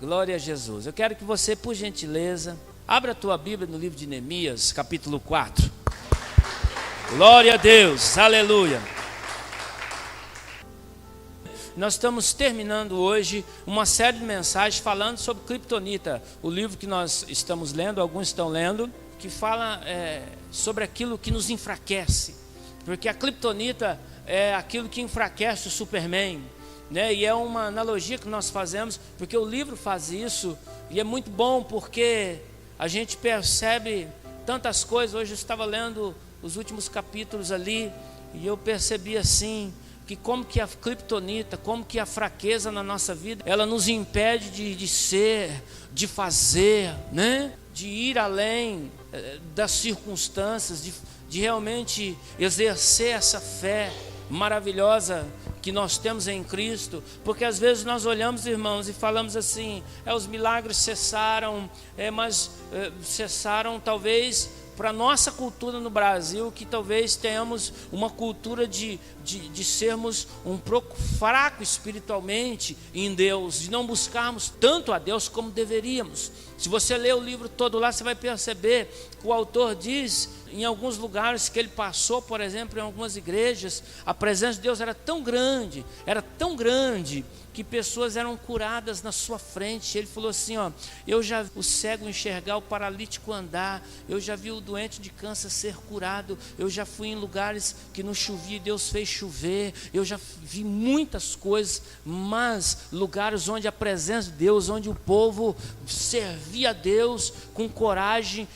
Glória a Jesus. Eu quero que você, por gentileza, abra a tua Bíblia no livro de Neemias, capítulo 4. Glória a Deus, aleluia. Nós estamos terminando hoje uma série de mensagens falando sobre Kryptonita, o livro que nós estamos lendo, alguns estão lendo, que fala sobre aquilo que nos enfraquece, porque a Kryptonita é aquilo que enfraquece o Superman, né? E é uma analogia que nós fazemos, porque o livro faz isso, e é muito bom porque a gente percebe tantas coisas. Hoje eu estava lendo os últimos capítulos ali, e eu percebi assim, que como que a Kryptonita, como que a fraqueza na nossa vida, ela nos impede de ser, de fazer, né? De ir além das circunstâncias, de realmente exercer essa fé maravilhosa que nós temos em Cristo. Porque às vezes nós olhamos, irmãos, e falamos assim, os milagres cessaram, mas cessaram talvez para a nossa cultura no Brasil, que talvez tenhamos uma cultura de sermos um pouco fraco espiritualmente em Deus, de não buscarmos tanto a Deus como deveríamos. Se você ler o livro todo lá, você vai perceber que o autor diz, em alguns lugares que ele passou, por exemplo, em algumas igrejas, a presença de Deus era tão grande, que pessoas eram curadas na sua frente. Ele falou assim, eu já vi o cego enxergar, o paralítico andar, eu já vi o doente de câncer ser curado, eu já fui em lugares que não chovia e Deus fez chover, eu já vi muitas coisas, mas lugares onde a presença de Deus, onde o povo servia a Deus com coragem,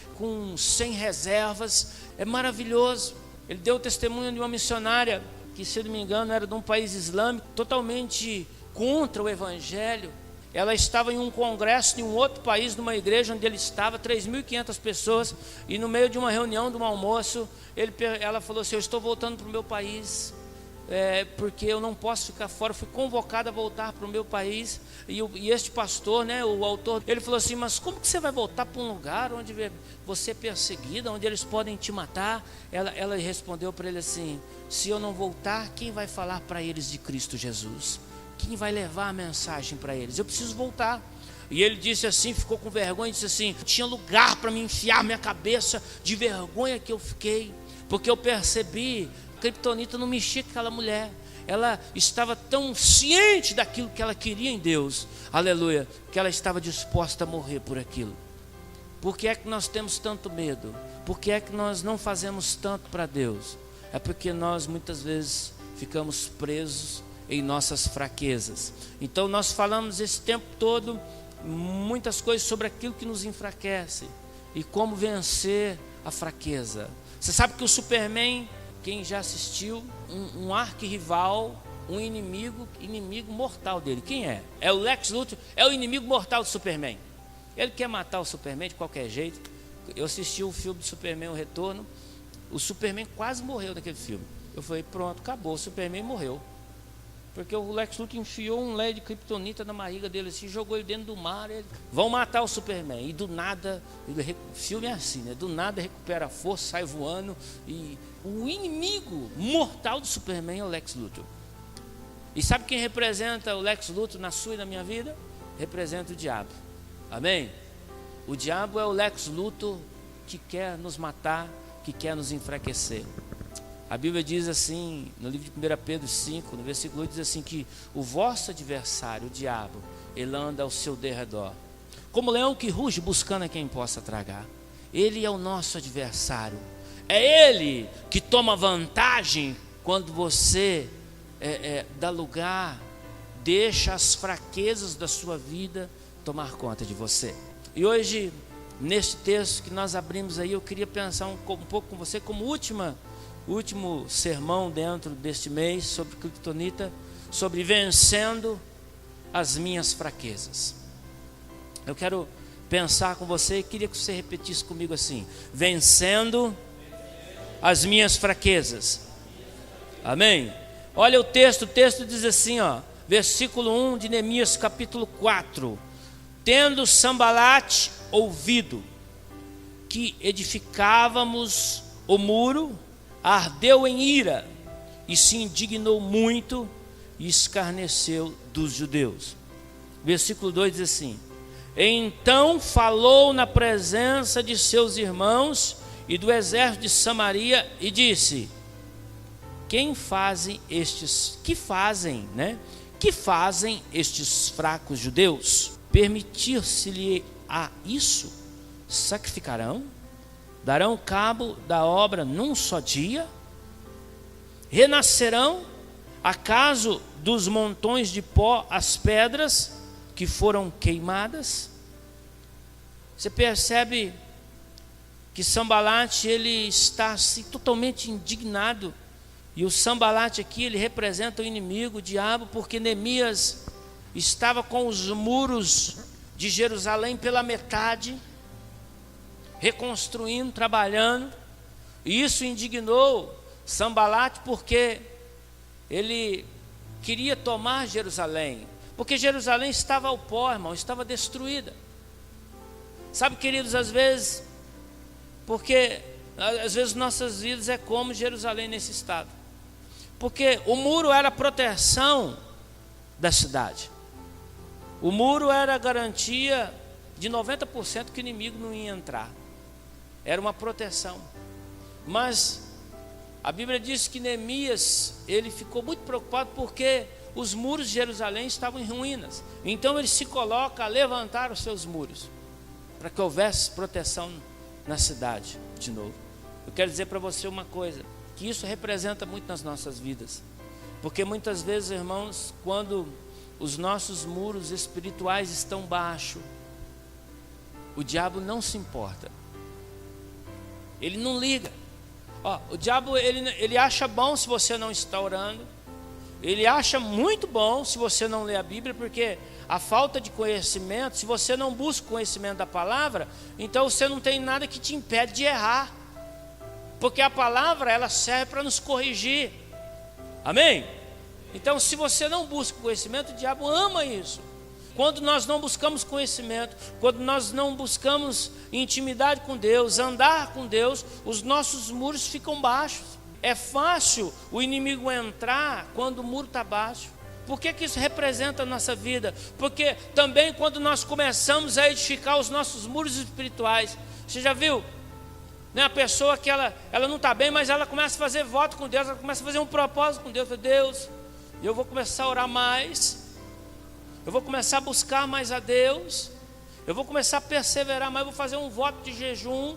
sem reservas, é maravilhoso. Ele deu o testemunho de uma missionária que, se não me engano, era de um país islâmico, totalmente contra o evangelho. Ela estava em um congresso em um outro país, numa igreja onde ele estava, 3.500 pessoas, e no meio de uma reunião, de um almoço, ela falou assim, eu estou voltando para o meu país, porque eu não posso ficar fora, eu fui convocada a voltar para o meu país. E este pastor, né, o autor, ele falou assim, mas como que você vai voltar para um lugar onde você é perseguida, onde eles podem te matar? Ela respondeu para ele assim, se eu não voltar, quem vai falar para eles de Cristo Jesus? Quem vai levar a mensagem para eles? Eu preciso voltar. E ele disse assim, ficou com vergonha, disse assim, tinha lugar para me enfiar minha cabeça, de vergonha que eu fiquei, porque eu percebi, Kryptonita não mexia com aquela mulher, ela estava tão ciente daquilo que ela queria em Deus, aleluia, que ela estava disposta a morrer por aquilo. Por que é que nós temos tanto medo? Por que é que nós não fazemos tanto para Deus? É porque nós muitas vezes ficamos presos em nossas fraquezas. Então nós falamos esse tempo todo muitas coisas sobre aquilo que nos enfraquece e como vencer a fraqueza. Você sabe que o Superman, quem já assistiu, um arquirrival, um inimigo mortal dele, quem é? É o Lex Luthor, é o inimigo mortal do Superman. Ele quer matar o Superman de qualquer jeito. Eu assisti o filme do Superman, O Retorno, o Superman quase morreu naquele filme. Eu falei, pronto, acabou, o Superman morreu. Porque o Lex Luthor enfiou um LED de Kryptonita na barriga dele assim, jogou ele dentro do mar. Vão matar o Superman. E do nada, o filme é assim, né? Do nada recupera a força, sai voando. E o inimigo mortal do Superman é o Lex Luthor. E sabe quem representa o Lex Luthor na sua e na minha vida? Representa o diabo. Amém? O diabo é o Lex Luthor que quer nos matar, que quer nos enfraquecer. A Bíblia diz assim, no livro de 1 Pedro 5, no versículo 8, diz assim que o vosso adversário, o diabo, ele anda ao seu derredor, como leão que ruge buscando a quem possa tragar. Ele é o nosso adversário. É ele que toma vantagem quando você dá lugar, deixa as fraquezas da sua vida tomar conta de você. E hoje, neste texto que nós abrimos aí, eu queria pensar um pouco com você como último sermão dentro deste mês sobre Kryptonita, sobre vencendo as minhas fraquezas. Eu quero pensar com você e queria que você repetisse comigo assim: vencendo as minhas fraquezas. Amém? Olha o texto diz assim, versículo 1 de Neemias capítulo 4. Tendo Sambalate ouvido que edificávamos o muro, ardeu em ira e se indignou muito e escarneceu dos judeus. Versículo 2 diz assim: Então falou na presença de seus irmãos e do exército de Samaria e disse: que fazem estes fracos judeus? Permitir-se-lhe a isso? Sacrificarão? Darão cabo da obra num só dia? Renascerão? Acaso dos montões de pó as pedras que foram queimadas? Você percebe que Sambalate, ele está assim, totalmente indignado. E o Sambalate aqui, ele representa o inimigo, o diabo, porque Neemias estava com os muros de Jerusalém pela metade, reconstruindo, trabalhando. E isso indignou Sambalate, porque ele queria tomar Jerusalém. Porque Jerusalém estava ao pó, irmão, estava destruída. Sabe, queridos, às vezes nossas vidas é como Jerusalém nesse estado. Porque o muro era a proteção da cidade. O muro era a garantia de 90% que o inimigo não ia entrar. Era uma proteção. Mas a Bíblia diz que Neemias, ele ficou muito preocupado porque os muros de Jerusalém estavam em ruínas. Então ele se coloca a levantar os seus muros, para que houvesse proteção na cidade de novo. Eu quero dizer para você uma coisa, que isso representa muito nas nossas vidas. Porque muitas vezes, irmãos, quando os nossos muros espirituais estão baixos, o diabo não se importa. Ele não liga. O diabo, ele acha bom se você não está orando. Ele acha muito bom se você não lê a Bíblia, porque a falta de conhecimento, se você não busca o conhecimento da palavra, então você não tem nada que te impede de errar. Porque a palavra, ela serve para nos corrigir. Amém? Então, se você não busca conhecimento, o diabo ama isso. Quando nós não buscamos conhecimento, quando nós não buscamos intimidade com Deus, andar com Deus, os nossos muros ficam baixos. É fácil o inimigo entrar quando o muro está baixo. Por que isso representa a nossa vida? Porque também quando nós começamos a edificar os nossos muros espirituais, você já viu? A pessoa que ela não está bem, mas ela começa a fazer voto com Deus, ela começa a fazer um propósito com Deus. Deus, eu vou começar a orar mais, eu vou começar a buscar mais a Deus, eu vou começar a perseverar mais, eu vou fazer um voto de jejum,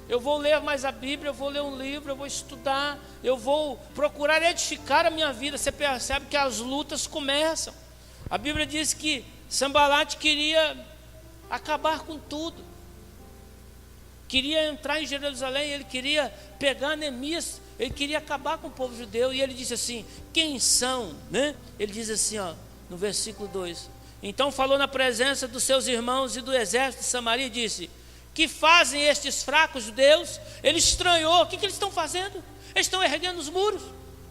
eu vou ler mais a Bíblia, eu vou ler um livro, eu vou estudar, eu vou procurar edificar a minha vida. Você percebe que as lutas começam. A Bíblia diz que Sambalate queria acabar com tudo. Queria entrar em Jerusalém, ele queria pegar Neemias, ele queria acabar com o povo judeu. E ele disse assim: quem são? Ele diz assim, no versículo 2: então falou na presença dos seus irmãos e do exército de Samaria e disse: que fazem estes fracos judeus? Ele estranhou. O que eles estão fazendo? Eles estão erguendo os muros.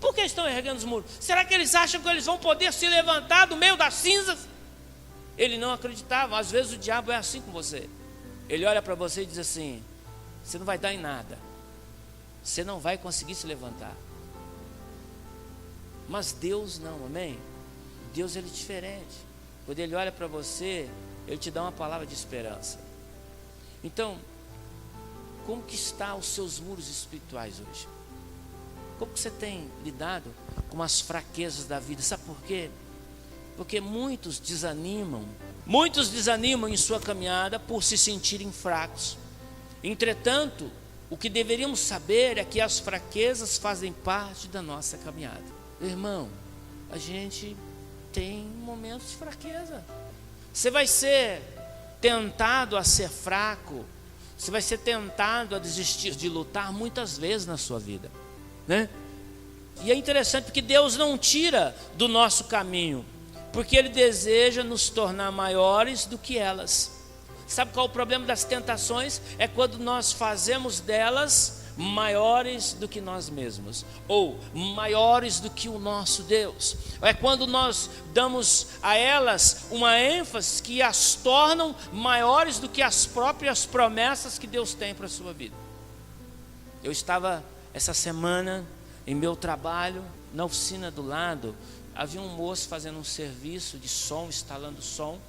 Por que estão erguendo os muros? Será que eles acham que eles vão poder se levantar do meio das cinzas? Ele não acreditava. Às vezes o diabo é assim com você. Ele olha para você e diz assim: você não vai dar em nada, você não vai conseguir se levantar. Mas Deus não, amém? Deus, ele é diferente. Quando ele olha para você, ele te dá uma palavra de esperança. Então, como que estão os seus muros espirituais hoje? Como que você tem lidado com as fraquezas da vida? Sabe por quê? Porque muitos desanimam em sua caminhada por se sentirem fracos. Entretanto, o que deveríamos saber é que as fraquezas fazem parte da nossa caminhada. Irmão, a gente tem momentos de fraqueza. Você vai ser tentado a ser fraco, você vai ser tentado a desistir de lutar muitas vezes na sua vida, E é interessante porque Deus não tira do nosso caminho, porque Ele deseja nos tornar maiores do que elas. Sabe qual é o problema das tentações? É quando nós fazemos delas maiores do que nós mesmos, ou maiores do que o nosso Deus. É quando nós damos a elas uma ênfase que as tornam maiores do que as próprias promessas que Deus tem para a sua vida. Eu estava essa semana em meu trabalho, na oficina do lado, havia um moço fazendo um serviço de som, instalando som.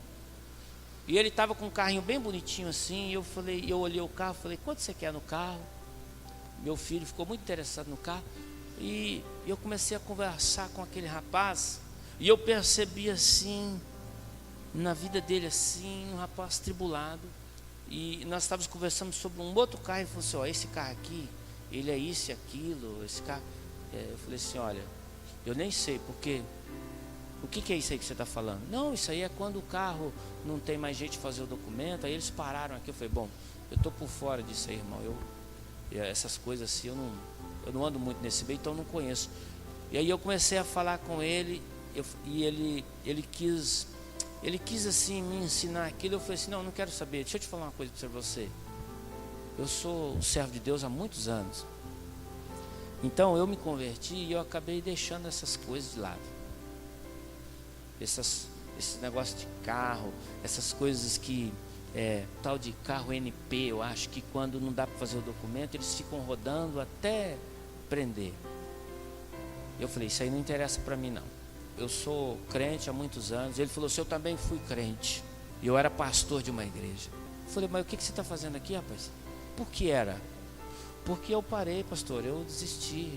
E ele estava com um carrinho bem bonitinho assim, e eu olhei o carro, falei, quanto você quer no carro? Meu filho ficou muito interessado no carro, e eu comecei a conversar com aquele rapaz, e eu percebi assim, na vida dele assim, um rapaz tribulado, e nós estávamos conversando sobre um outro carro, e ele falou assim, ó, esse carro aqui, ele é isso e aquilo, esse carro, eu falei assim, olha, eu nem sei, porque, o que é isso aí que você está falando? Não, isso aí é quando o carro não tem mais gente fazer o documento, aí eles pararam aqui, eu falei, bom, eu estou por fora disso aí, irmão, essas coisas assim, eu não ando muito nesse meio, então eu não conheço. E aí eu comecei a falar com ele, e ele quis assim me ensinar aquilo. Eu falei assim, não quero saber, deixa eu te falar uma coisa para você. Eu sou um servo de Deus há muitos anos, então eu me converti e eu acabei deixando essas coisas de lado, esse negócio de carro, essas coisas que tal de carro NP, eu acho que quando não dá para fazer o documento, eles ficam rodando até prender. Eu falei, isso aí não interessa para mim não, eu sou crente há muitos anos. Ele falou assim, eu também fui crente, e eu era pastor de uma igreja. Eu falei, mas o que você está fazendo aqui, rapaz? Por que era? Porque eu parei, pastor, eu desisti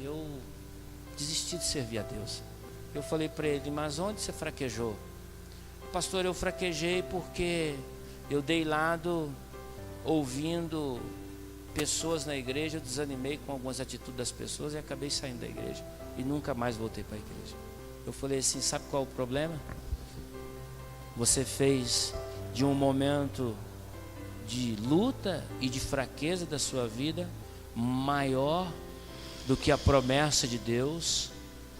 de servir a Deus. Eu falei para ele, mas onde você fraquejou? Pastor, eu fraquejei porque eu dei lado ouvindo pessoas na igreja, eu desanimei com algumas atitudes das pessoas e acabei saindo da igreja e nunca mais voltei para a igreja. Eu falei assim, sabe qual é o problema? Você fez de um momento de luta e de fraqueza da sua vida maior do que a promessa de Deus,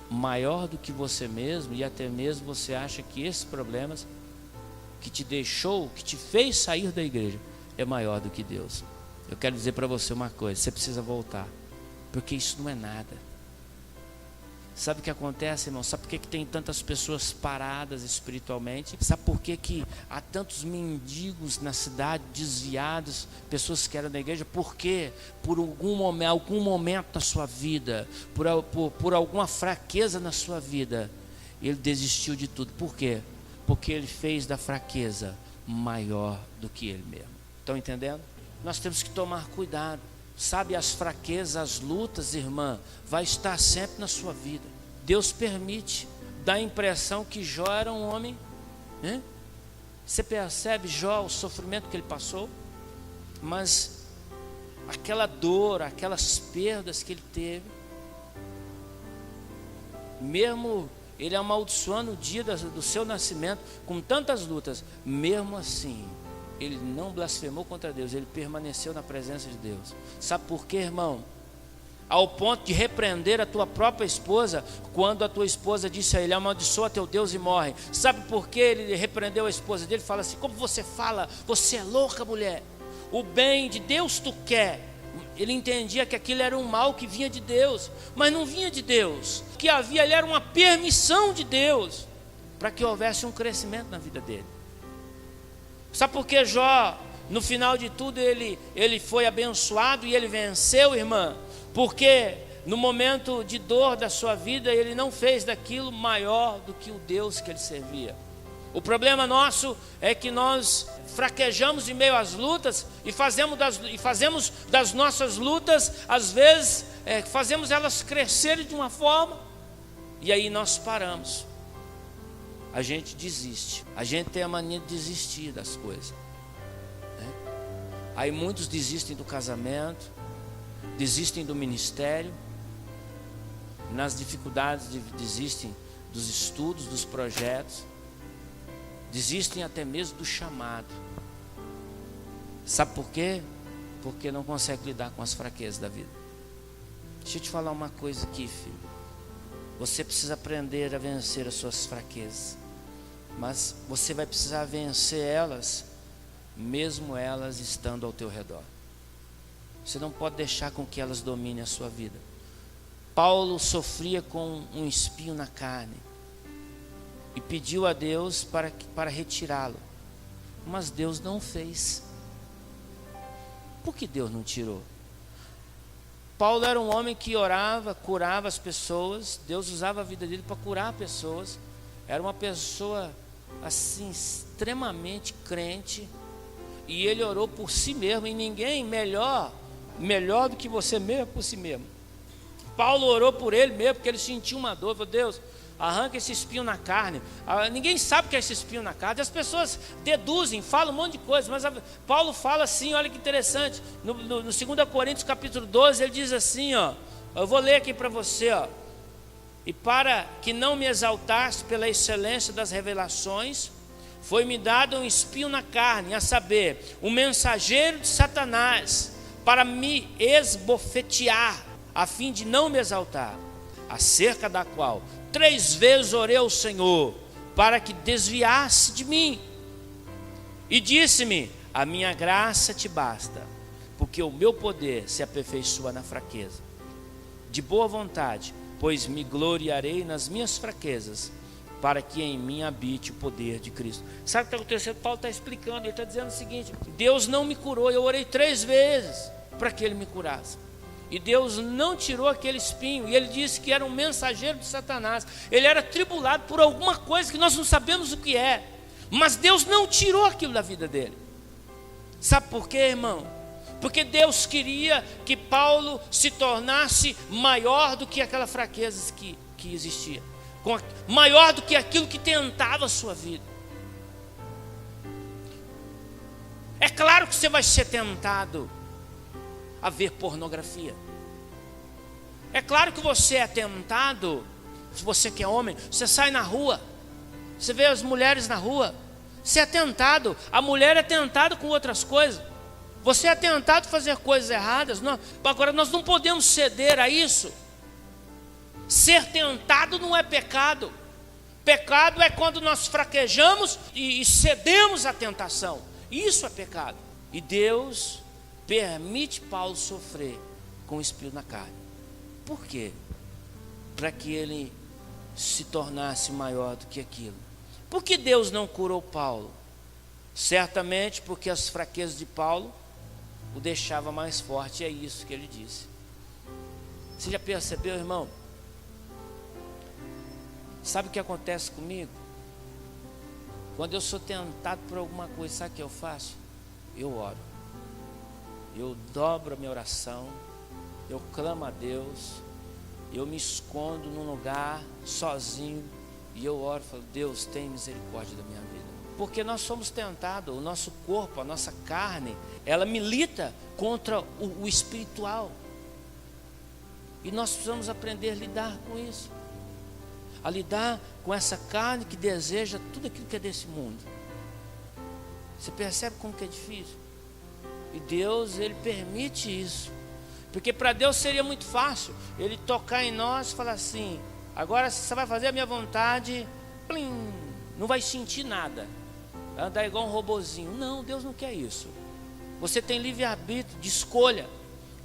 maior do que você mesmo, e até mesmo você acha que esses problemas que te deixou, que te fez sair da igreja, é maior do que Deus. Eu quero dizer para você uma coisa, você precisa voltar, porque isso não é nada. Sabe o que acontece, irmão? Sabe por que tem tantas pessoas paradas espiritualmente? Sabe por que há tantos mendigos na cidade, desviados, pessoas que eram da igreja? Porque por algum momento da sua vida, por alguma fraqueza na sua vida, ele desistiu de tudo. Por quê? Porque ele fez da fraqueza maior do que ele mesmo. Estão entendendo? Nós temos que tomar cuidado. Sabe, as fraquezas, as lutas, irmã, vai estar sempre na sua vida. Deus permite. Dá a impressão que Jó era um homem, né? Você percebe Jó, o sofrimento que ele passou, mas aquela dor, aquelas perdas que ele teve, mesmo ele amaldiçoando o dia do seu nascimento, com tantas lutas, mesmo assim, ele não blasfemou contra Deus, ele permaneceu na presença de Deus. Sabe por quê, irmão? Ao ponto de repreender a tua própria esposa, quando a tua esposa disse a ele, amaldiçoa teu Deus e morre. Sabe por que ele repreendeu a esposa dele? Fala assim, como você fala, você é louca, mulher, o bem de Deus tu quer. Ele entendia que aquilo era um mal que vinha de Deus, mas não vinha de Deus. O que havia ali era uma permissão de Deus, para que houvesse um crescimento na vida dele. Sabe por que Jó, no final de tudo, ele foi abençoado e ele venceu, irmã? Porque no momento de dor da sua vida, ele não fez daquilo maior do que o Deus que ele servia. O problema nosso é que nós fraquejamos em meio às lutas e fazemos das nossas lutas, às vezes, fazemos elas crescerem de uma forma, e aí nós paramos. A gente desiste, a gente tem a mania de desistir das coisas, né? Aí muitos desistem do casamento, desistem do ministério, nas dificuldades desistem dos estudos, dos projetos, desistem até mesmo do chamado. Sabe por quê? Porque não consegue lidar com as fraquezas da vida. Deixa eu te falar uma coisa aqui, filho. Você precisa aprender a vencer as suas fraquezas, mas você vai precisar vencer elas, mesmo elas estando ao teu redor. Você não pode deixar com que elas dominem a sua vida. Paulo sofria com um espinho na carne e pediu a Deus para retirá-lo, mas Deus não fez. Por que Deus não tirou? Paulo era um homem que orava, curava as pessoas. Deus usava a vida dele para curar pessoas. Era uma pessoa assim, extremamente crente, e ele orou por si mesmo, e ninguém melhor do que você mesmo por si mesmo. Paulo orou por ele mesmo, porque ele sentiu uma dor. Falou: Deus, arranca esse espinho na carne. Ninguém sabe o que é esse espinho na carne. As pessoas deduzem, falam um monte de coisa, mas Paulo fala assim, olha que interessante. No 2 Coríntios capítulo 12, ele diz assim, ó, eu vou ler aqui para você, ó. E para que não me exaltasse pela excelência das revelações, foi-me dado um espinho na carne, a saber, um mensageiro de Satanás, para me esbofetear, a fim de não me exaltar, acerca da qual 3 vezes orei ao Senhor, para que desviasse de mim. E disse-me: a minha graça te basta, porque o meu poder se aperfeiçoa na fraqueza. De boa vontade, pois me gloriarei nas minhas fraquezas, para que em mim habite o poder de Cristo. Sabe o que está acontecendo? Paulo está explicando, ele está dizendo o seguinte: Deus não me curou, eu orei 3 vezes para que ele me curasse. E Deus não tirou aquele espinho, e ele disse que era um mensageiro de Satanás. Ele era tribulado por alguma coisa que nós não sabemos o que é, mas Deus não tirou aquilo da vida dele. Sabe por quê, irmão? Porque Deus queria que Paulo se tornasse maior do que aquela fraqueza que existia, maior do que aquilo que tentava a sua vida. É claro que você vai ser tentado a ver pornografia. É claro que você é tentado, se você que é homem, você sai na rua, você vê as mulheres na rua, você é tentado, a mulher é tentada com outras coisas, você é tentado a fazer coisas erradas. Agora nós não podemos ceder a isso. Ser tentado não é pecado. Pecado é quando nós fraquejamos e cedemos à tentação. Isso é pecado. E Deus permite Paulo sofrer com o espinho na carne. Por quê? Para que ele se tornasse maior do que aquilo. Por que Deus não curou Paulo? Certamente porque as fraquezas de Paulo o deixava mais forte. É isso que ele disse. Você já percebeu, irmão? Sabe o que acontece comigo? Quando eu sou tentado por alguma coisa, sabe o que eu faço? Eu oro. Eu dobro a minha oração, eu clamo a Deus, eu me escondo num lugar sozinho e eu oro e falo: Deus, tem misericórdia da minha vida. Porque nós somos tentados, o nosso corpo, a nossa carne, ela milita contra o espiritual. E nós precisamos aprender a lidar com isso, a lidar com essa carne que deseja tudo aquilo que é desse mundo. Você percebe como que é difícil? E Deus, Ele permite isso, porque para Deus seria muito fácil Ele tocar em nós e falar assim: agora você vai fazer a minha vontade, plim, não vai sentir nada, vai andar igual um robozinho. Não, Deus não quer isso. Você tem livre-arbítrio de escolha,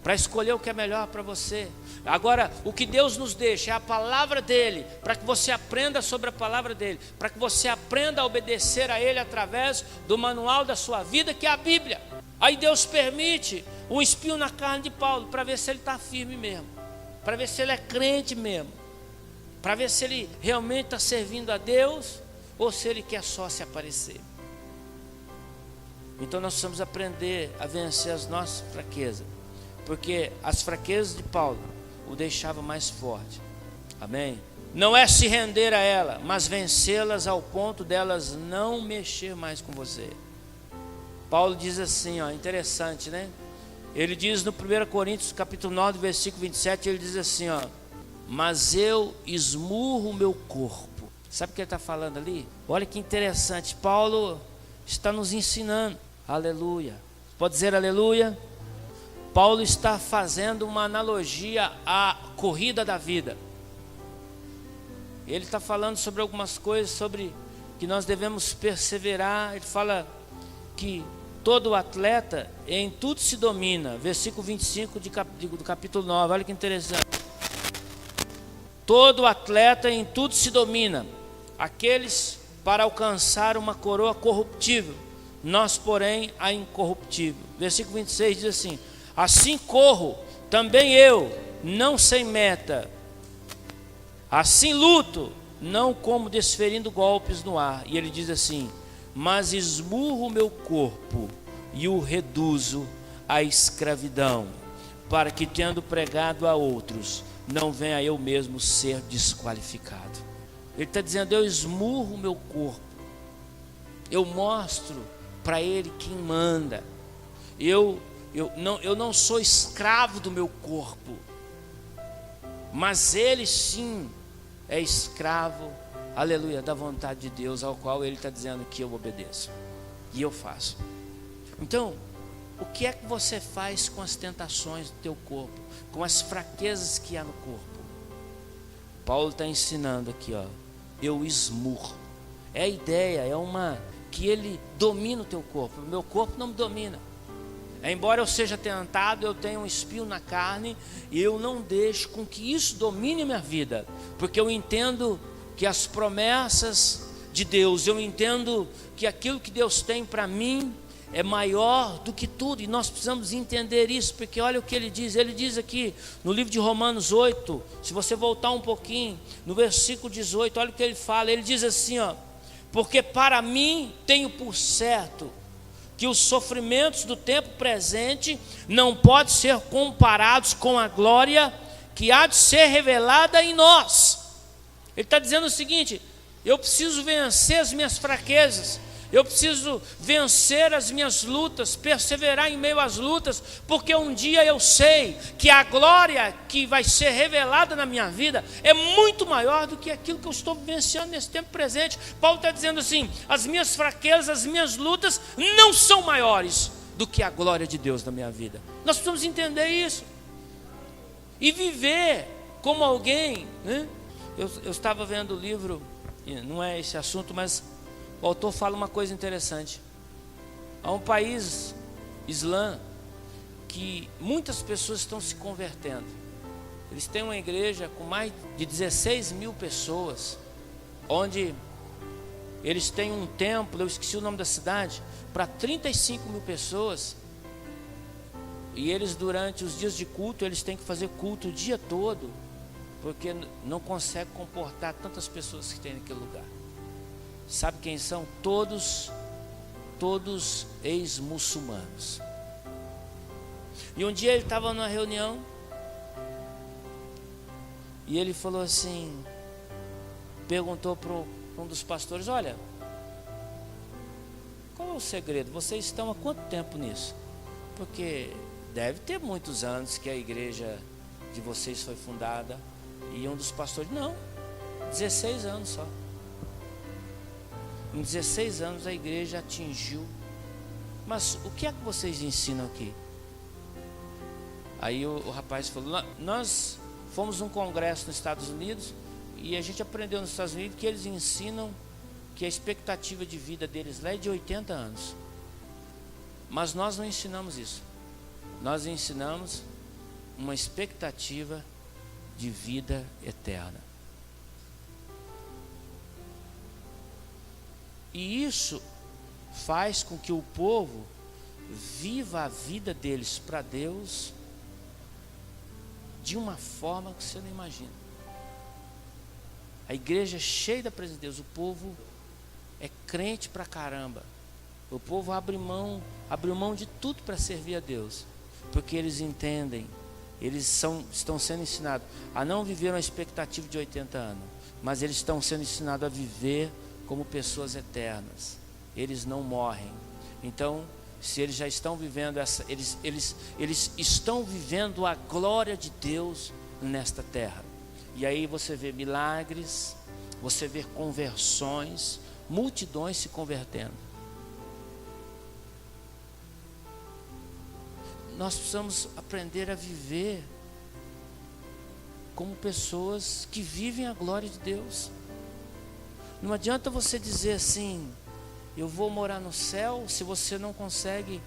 para escolher o que é melhor para você. Agora, o que Deus nos deixa é a palavra dEle, para que você aprenda sobre a palavra dEle, para que você aprenda a obedecer a Ele através do manual da sua vida, que é a Bíblia. Aí Deus permite um espinho na carne de Paulo, para ver se ele está firme mesmo, para ver se ele é crente mesmo, para ver se ele realmente está servindo a Deus, ou se ele quer só se aparecer. Então nós precisamos aprender a vencer as nossas fraquezas, porque as fraquezas de Paulo o deixavam mais forte. Amém? Não é se render a ela, mas vencê-las ao ponto delas não mexer mais com você. Paulo diz assim, ó, interessante, né? Ele diz no 1 Coríntios capítulo 9, versículo 27, ele diz assim, ó: mas eu esmurro o meu corpo. Sabe o que ele está falando ali? Olha que interessante, Paulo está nos ensinando. Aleluia. Pode dizer aleluia? Paulo está fazendo uma analogia à corrida da vida. Ele está falando sobre algumas coisas, sobre que nós devemos perseverar. Ele fala que todo atleta em tudo se domina. Versículo 25 do capítulo 9, olha que interessante. Todo atleta em tudo se domina, aqueles para alcançar uma coroa corruptível, nós porém a incorruptível. Versículo 26 diz assim: assim corro também eu, não sem meta, assim luto, não como desferindo golpes no ar. E ele diz assim: mas esmurro o meu corpo e o reduzo à escravidão, para que, tendo pregado a outros, não venha eu mesmo ser desqualificado. Ele está dizendo: eu esmurro o meu corpo, eu mostro para ele quem manda. Eu não sou escravo do meu corpo, mas ele sim é escravo, aleluia, da vontade de Deus, ao qual ele está dizendo que eu obedeço e eu faço. Então, o que é que você faz com as tentações do teu corpo, com as fraquezas que há no corpo? Paulo está ensinando aqui, ó, eu esmurro. É a ideia, que ele domina o teu corpo. O meu corpo não me domina. Embora eu seja tentado, eu tenho um espinho na carne, e eu não deixo com que isso domine a minha vida, porque eu entendo que as promessas de Deus, eu entendo que aquilo que Deus tem para mim é maior do que tudo, e nós precisamos entender isso, porque olha o que ele diz aqui no livro de Romanos 8, se você voltar um pouquinho, no versículo 18, olha o que ele fala, ele diz assim, ó: porque para mim tenho por certo que os sofrimentos do tempo presente não podem ser comparados com a glória que há de ser revelada em nós. Ele está dizendo o seguinte: eu preciso vencer as minhas fraquezas, eu preciso vencer as minhas lutas, perseverar em meio às lutas, porque um dia eu sei que a glória que vai ser revelada na minha vida é muito maior do que aquilo que eu estou vivenciando nesse tempo presente. Paulo está dizendo assim: as minhas fraquezas, as minhas lutas não são maiores do que a glória de Deus na minha vida. Nós precisamos entender isso e viver como alguém, né? Eu estava vendo o livro, não é esse assunto, mas o autor fala uma coisa interessante. Há um país, Islã, que muitas pessoas estão se convertendo. Eles têm uma igreja com mais de 16 mil pessoas, onde eles têm um templo, eu esqueci o nome da cidade, para 35 mil pessoas. E eles, durante os dias de culto, eles têm que fazer culto o dia todo, porque não consegue comportar tantas pessoas que tem naquele lugar. Sabe quem são? Todos ex-muçulmanos. E um dia ele estava numa reunião, e ele falou assim, perguntou para um dos pastores: olha, qual é o segredo? Vocês estão há quanto tempo nisso? Porque deve ter muitos anos que a igreja de vocês foi fundada. E um dos pastores: não, 16 anos só. Em 16 anos a igreja atingiu. Mas o que é que vocês ensinam aqui? Aí o rapaz falou: nós fomos num congresso nos Estados Unidos, e a gente aprendeu nos Estados Unidos que eles ensinam que a expectativa de vida deles lá é de 80 anos. Mas nós não ensinamos isso. Nós ensinamos uma expectativa de vida eterna. E isso faz com que o povo viva a vida deles para Deus de uma forma que você não imagina. A igreja é cheia da presença de Deus, o povo é crente pra caramba. O povo abriu mão de tudo para servir a Deus, porque eles entendem, estão sendo ensinados a não viver uma expectativa de 80 anos, mas eles estão sendo ensinados a viver como pessoas eternas. Eles não morrem. Então, se eles já estão vivendo eles estão vivendo a glória de Deus nesta terra. E aí você vê milagres, você vê conversões, multidões se convertendo. Nós precisamos aprender a viver como pessoas que vivem a glória de Deus. Não adianta você dizer assim: eu vou morar no céu, se você não consegue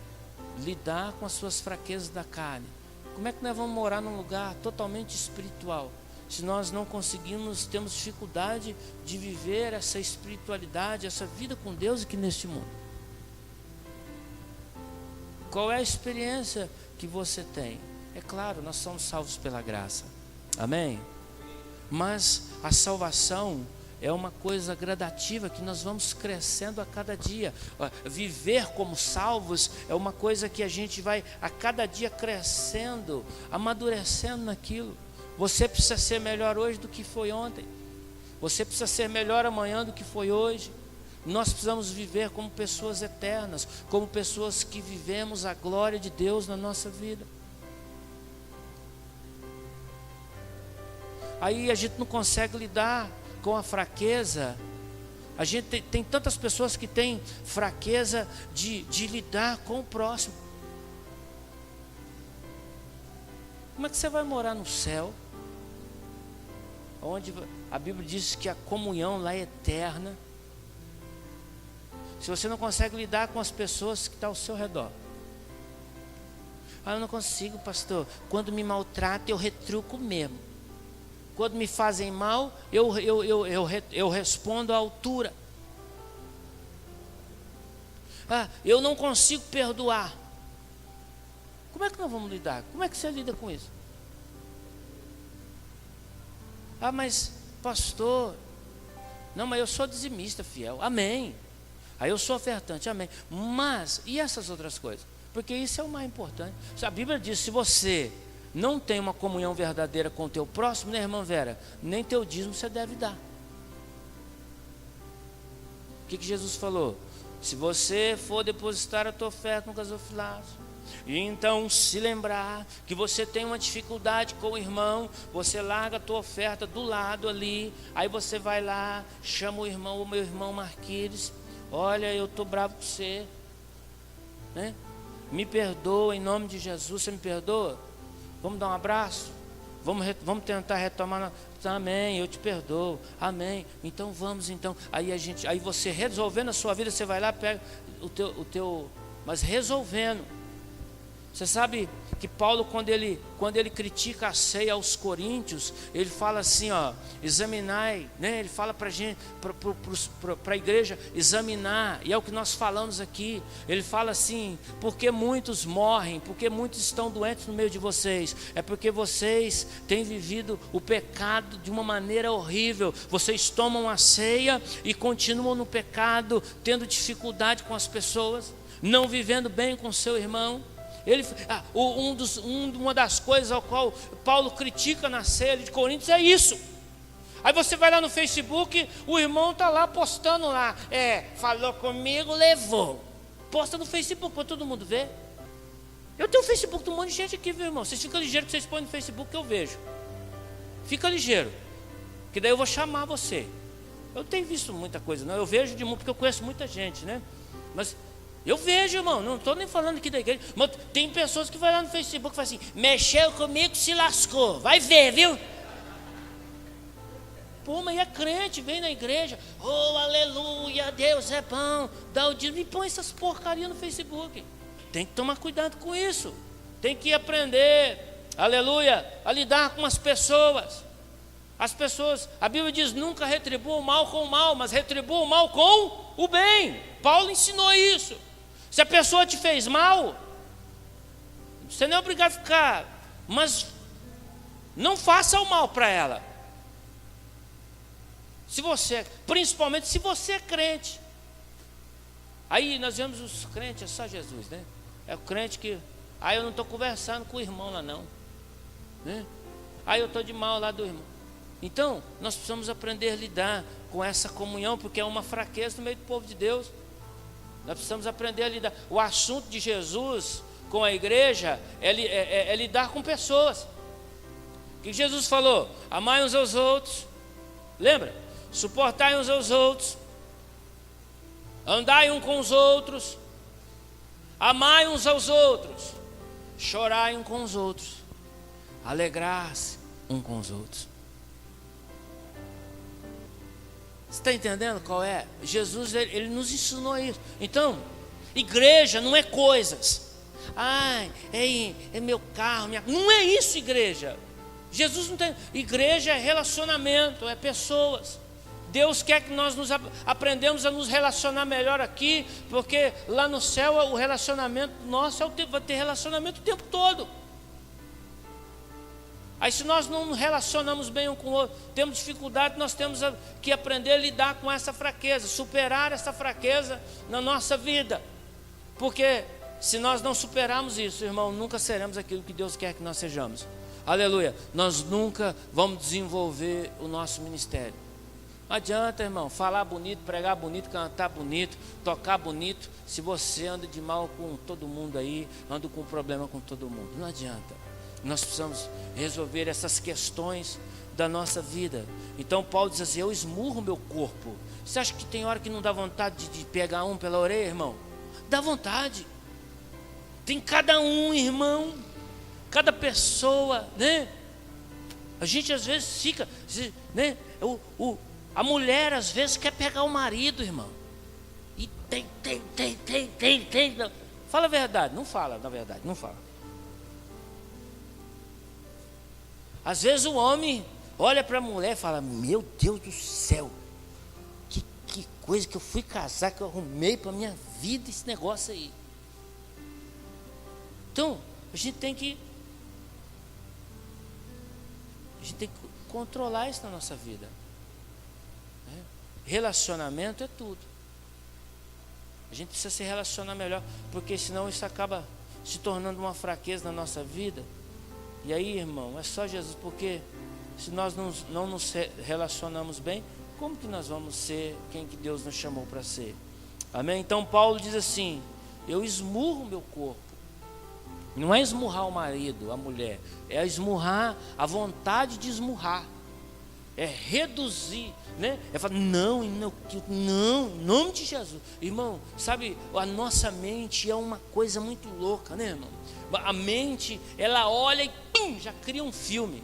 lidar com as suas fraquezas da carne. Como é que nós vamos morar num lugar totalmente espiritual, se nós não conseguimos, temos dificuldade de viver essa espiritualidade, essa vida com Deus aqui neste mundo? Qual é a experiência que você tem? É claro, nós somos salvos pela graça, amém? Mas a salvação, é uma coisa gradativa que nós vamos crescendo a cada dia. Viver como salvos é uma coisa que a gente vai a cada dia crescendo, amadurecendo naquilo. Você precisa ser melhor hoje do que foi ontem. Você precisa ser melhor amanhã do que foi hoje. Nós precisamos viver como pessoas eternas, como pessoas que vivemos a glória de Deus na nossa vida. Aí a gente não consegue lidar com a fraqueza. A gente tem tantas pessoas que têm fraqueza de lidar com o próximo. Como é que você vai morar no céu, onde a Bíblia diz que a comunhão lá é eterna, se você não consegue lidar com as pessoas que estão ao seu redor? Eu não consigo, pastor. Quando me maltratam, eu retruco mesmo. Quando me fazem mal, eu respondo à altura. Eu não consigo perdoar. Como é que nós vamos lidar? Como é que você lida com isso? Mas pastor, não, mas eu sou dizimista fiel. Amém. Aí eu sou ofertante. Amém. Mas, e essas outras coisas? Porque isso é o mais importante. A Bíblia diz, se você não tem uma comunhão verdadeira com o teu próximo, né, irmã Vera? Nem teu dízimo você deve dar. O que Jesus falou? Se você for depositar a tua oferta no gasofilaço, e então se lembrar que você tem uma dificuldade com o irmão, você larga a tua oferta do lado ali, aí você vai lá, chama o meu irmão Marquires, olha, eu estou bravo com você, né? Me perdoa em nome de Jesus, você me perdoa? Vamos dar um abraço? Vamos tentar retomar. Amém, eu te perdoo. Amém. Então vamos então. Aí você resolvendo a sua vida, você vai lá, pega o teu, mas resolvendo. Você sabe que Paulo, quando ele critica a ceia aos coríntios, ele fala assim, examinai, né? Ele fala para a gente, para a igreja examinar, e é o que nós falamos aqui. Ele fala assim, porque muitos morrem, porque muitos estão doentes no meio de vocês, é porque vocês têm vivido o pecado de uma maneira horrível. Vocês tomam a ceia e continuam no pecado, tendo dificuldade com as pessoas, não vivendo bem com seu irmão. Uma das coisas ao qual Paulo critica na ceia de Coríntios é isso. Aí você vai lá no Facebook, o irmão está lá postando lá, falou comigo, levou. Posta no Facebook para todo mundo ver. Eu tenho o Facebook de um monte de gente aqui, viu, irmão? Vocês ficam ligeiros que vocês põem no Facebook que eu vejo. Fica ligeiro, que daí eu vou chamar você. Eu tenho visto muita coisa, não? Eu vejo de muito, porque eu conheço muita gente, né? Mas eu vejo, irmão, não estou nem falando aqui da igreja, mas tem pessoas que vão lá no Facebook e falam assim, mexeu comigo, se lascou, vai ver, viu? Pô, mas é crente, vem na igreja, oh, aleluia, Deus é bom, dá o dízimo, e põe essas porcarias no Facebook. Tem que tomar cuidado com isso, tem que aprender, aleluia, a lidar com as pessoas. As pessoas, a Bíblia diz, nunca retribua o mal com o mal, mas retribua o mal com o bem. Paulo ensinou isso. Se a pessoa te fez mal, você não é obrigado a ficar, mas não faça o mal para ela. Principalmente se você é crente. Aí nós vemos os crentes, é só Jesus, né? É o crente que, eu não estou conversando com o irmão lá não, né? Eu estou de mal lá do irmão. Então, nós precisamos aprender a lidar com essa comunhão, porque é uma fraqueza no meio do povo de Deus. Nós precisamos aprender a lidar. O assunto de Jesus com a igreja é lidar com pessoas. O que Jesus falou? Amai uns aos outros. Lembra? Suportai uns aos outros. Andai uns com os outros. Amai uns aos outros. Chorai uns com os outros. Alegrar-se uns com os outros. Você está entendendo qual é? Jesus, ele nos ensinou isso. Então, igreja não é coisas. É meu carro, não é isso, igreja. Jesus não tem. Igreja é relacionamento, é pessoas. Deus quer que nós aprendemos a nos relacionar melhor aqui, porque lá no céu o relacionamento nosso vai ter relacionamento o tempo todo. Aí se nós não nos relacionamos bem um com o outro, temos dificuldade, nós temos que aprender a lidar com essa fraqueza, superar essa fraqueza na nossa vida. Porque se nós não superarmos isso, irmão, nunca seremos aquilo que Deus quer que nós sejamos. Aleluia. Nós nunca vamos desenvolver o nosso ministério. Não adianta, irmão, falar bonito, pregar bonito, cantar bonito, tocar bonito, se você anda de mal com todo mundo aí, anda com problema com todo mundo. Não adianta. Nós precisamos resolver essas questões da nossa vida. Então Paulo diz assim: eu esmurro meu corpo. Você acha que tem hora que não dá vontade de pegar um pela orelha, irmão? Dá vontade. Tem cada um, irmão, cada pessoa, né? A gente às vezes fica, né? A mulher às vezes quer pegar o marido, irmão. E tem. Fala a verdade, não fala, na verdade, não fala. Às vezes o homem olha para a mulher e fala: meu Deus do céu, que coisa que eu fui casar, que eu arrumei para a minha vida esse negócio aí. Então, a gente tem que controlar isso na nossa vida. Relacionamento é tudo. A gente precisa se relacionar melhor, porque senão isso acaba se tornando uma fraqueza na nossa vida. E aí, irmão, é só Jesus, porque se nós não nos relacionamos bem, como que nós vamos ser quem que Deus nos chamou para ser? Amém? Então Paulo diz assim: eu esmurro meu corpo. Não é esmurrar o marido, a mulher, é esmurrar a vontade de esmurrar. É reduzir, né? É falar: não, em nome de Jesus. Irmão, sabe, a nossa mente é uma coisa muito louca, né, irmão? A mente, ela olha e pum, já cria um filme.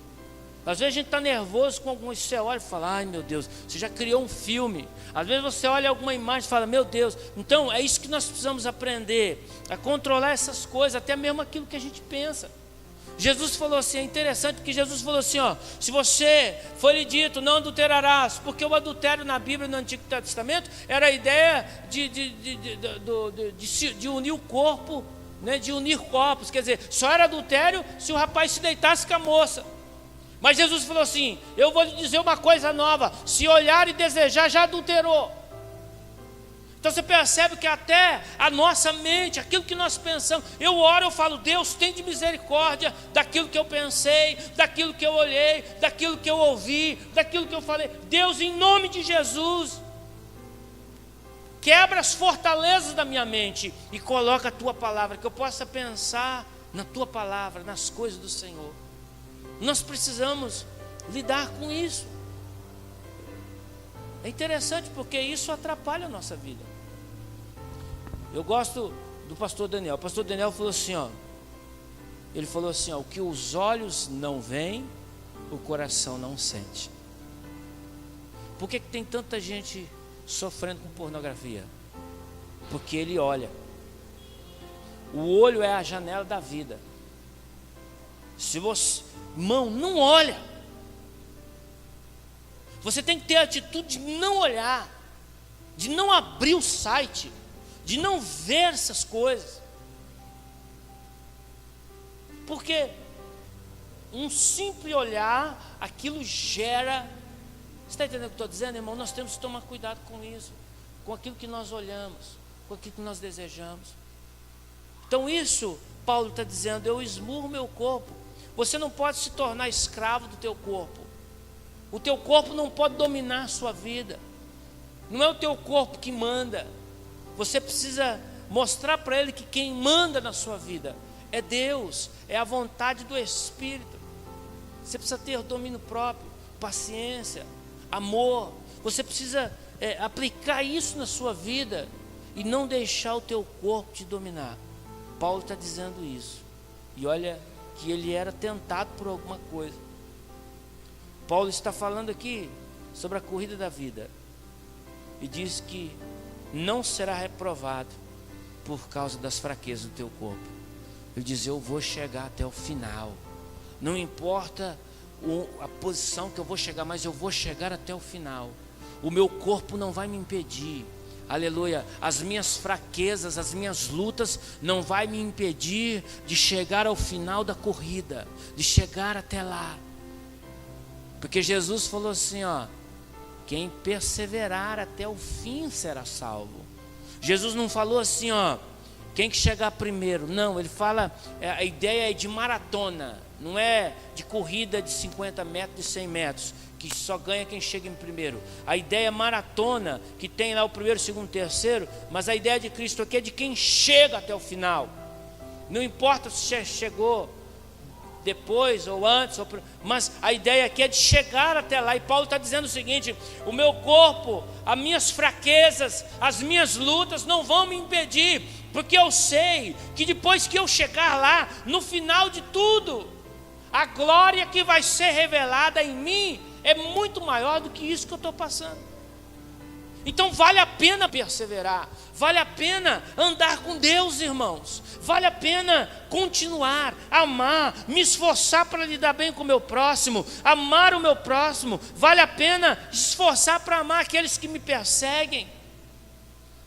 Às vezes a gente está nervoso com alguma coisa, você olha e fala: ai meu Deus, você já criou um filme. Às vezes você olha alguma imagem e fala: meu Deus. Então é isso que nós precisamos aprender, a controlar essas coisas, até mesmo aquilo que a gente pensa. Jesus falou assim, é interessante porque Jesus falou assim, ó: se você foi-lhe dito, não adulterarás, porque o adultério na Bíblia, no Antigo Testamento, era a ideia de unir o corpo, né, de unir corpos, quer dizer, só era adultério se o rapaz se deitasse com a moça. Mas Jesus falou assim: eu vou lhe dizer uma coisa nova, se olhar e desejar, já adulterou. Então você percebe que até a nossa mente, aquilo que nós pensamos, eu oro, eu falo: Deus, tem de misericórdia daquilo que eu pensei, daquilo que eu olhei, daquilo que eu ouvi, daquilo que eu falei. Deus, em nome de Jesus, quebra as fortalezas da minha mente e coloca a tua palavra, que eu possa pensar na tua palavra, nas coisas do Senhor. Nós precisamos lidar com isso. É interessante porque isso atrapalha a nossa vida. Eu gosto do pastor Daniel. O pastor Daniel falou assim, ó. Ele falou assim, ó: o que os olhos não veem, o coração não sente. Por que tem tanta gente sofrendo com pornografia? Porque ele olha. O olho é a janela da vida. Se você, irmão, não olha. Você tem que ter a atitude de não olhar, de não abrir o site, de não ver essas coisas. Porque um simples olhar, aquilo gera. Você está entendendo o que eu estou dizendo, irmão? Nós temos que tomar cuidado com isso, com aquilo que nós olhamos, com aquilo que nós desejamos. Então isso, Paulo está dizendo: eu esmurro meu corpo. Você não pode se tornar escravo do teu corpo. O teu corpo não pode dominar a sua vida. Não é o teu corpo que manda. Você precisa mostrar para ele que quem manda na sua vida é Deus, é a vontade do Espírito. Você precisa ter domínio próprio, paciência, amor. Você precisa aplicar isso na sua vida e não deixar o teu corpo te dominar. Paulo está dizendo isso. E olha que ele era tentado por alguma coisa. Paulo está falando aqui sobre a corrida da vida e diz que não será reprovado por causa das fraquezas do teu corpo. Ele diz: eu vou chegar até o final. Não importa a posição que eu vou chegar, mas eu vou chegar até o final. O meu corpo não vai me impedir. Aleluia, as minhas fraquezas, as minhas lutas não vai me impedir de chegar ao final da corrida, de chegar até lá. Porque Jesus falou assim, ó, quem perseverar até o fim será salvo. Jesus não falou assim, ó, quem que chegar primeiro. Não, ele fala, a ideia é de maratona, não é de corrida de 50 metros, de 100 metros, que só ganha quem chega em primeiro. A ideia é maratona, que tem lá o primeiro, segundo, terceiro, mas a ideia de Cristo aqui é de quem chega até o final. Não importa se chegou depois ou antes, mas a ideia aqui é de chegar até lá. E Paulo está dizendo o seguinte: o meu corpo, as minhas fraquezas, as minhas lutas não vão me impedir, porque eu sei que depois que eu chegar lá, no final de tudo, a glória que vai ser revelada em mim é muito maior do que isso que eu estou passando. Então vale a pena perseverar, vale a pena andar com Deus, irmãos, vale a pena continuar, amar, me esforçar para lidar bem com o meu próximo, amar o meu próximo, vale a pena esforçar para amar aqueles que me perseguem.